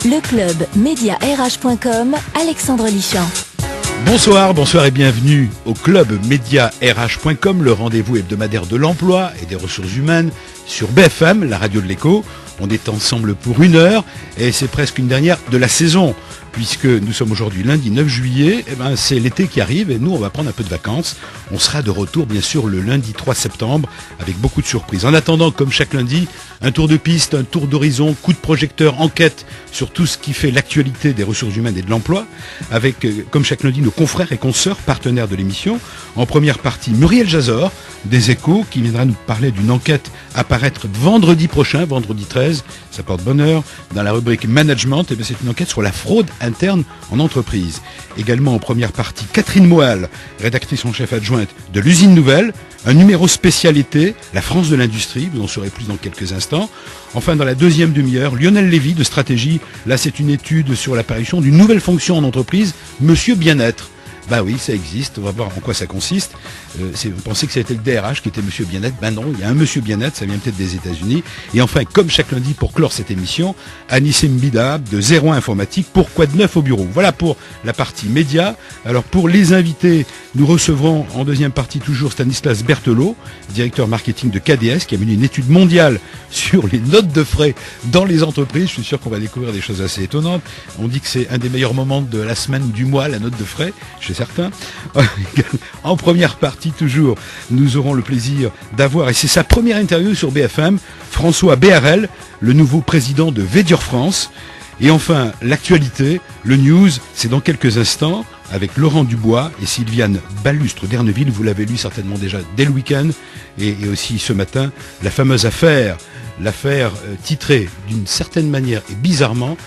Le club mediarh.com, Alexandre Lichamp. Bonsoir et bienvenue au club mediarh.com, le rendez-vous hebdomadaire de l'emploi et des ressources humaines sur BFM, la radio de l'écho. On est ensemble pour 1 heure et c'est presque une dernière de la saison. Puisque nous sommes aujourd'hui lundi 9 juillet, c'est l'été qui arrive et nous on va prendre un peu de vacances. On sera de retour bien sûr le lundi 3 septembre avec beaucoup de surprises. En attendant, comme chaque lundi, un tour de piste, un tour d'horizon, coup de projecteur, enquête sur tout ce qui fait l'actualité des ressources humaines et de l'emploi, avec comme chaque lundi nos confrères et consoeurs partenaires de l'émission. En première partie, Muriel Jazor des Échos qui viendra nous parler d'une enquête à paraître vendredi prochain, vendredi 13, ça porte bonheur, dans la rubrique Management. Et c'est une enquête sur la fraude interne en entreprise. Également en première partie, Catherine Moal, rédactrice en chef adjointe de l'Usine Nouvelle, un numéro spécialité, la France de l'industrie, vous en saurez plus dans quelques instants. Enfin, dans la deuxième demi-heure, Lionel Lévy de Stratégie, là c'est une étude sur l'apparition d'une nouvelle fonction en entreprise, Monsieur Bien-être. Bah oui, ça existe, on va voir en quoi ça consiste. Vous pensez que c'était le DRH qui était Monsieur Bien-être? Ben non, il y a un Monsieur Bien-être, ça vient peut-être des États-Unis. Et enfin, comme chaque lundi pour clore cette émission, Anissé Mbida de 01 Informatique, pour Quoi de neuf au bureau. Voilà pour la partie média. Alors pour les invités, nous recevrons en deuxième partie toujours Stanislas Berthelot, directeur marketing de KDS, qui a mené une étude mondiale sur les notes de frais dans les entreprises. Je suis sûr qu'on va découvrir des choses assez étonnantes. On dit que c'est un des meilleurs moments de la semaine ou du mois, la note de frais, chez certains. En première partie, toujours, nous aurons le plaisir d'avoir, et c'est sa première interview sur BFM, François Béharel, le nouveau président de Védior France. Et enfin, l'actualité, le news, c'est dans quelques instants, avec Laurent Dubois et Sylviane Ballustre d'Erneville. Vous l'avez lu certainement déjà dès le week-end, et aussi ce matin, la fameuse affaire titrée d'une certaine manière et bizarrement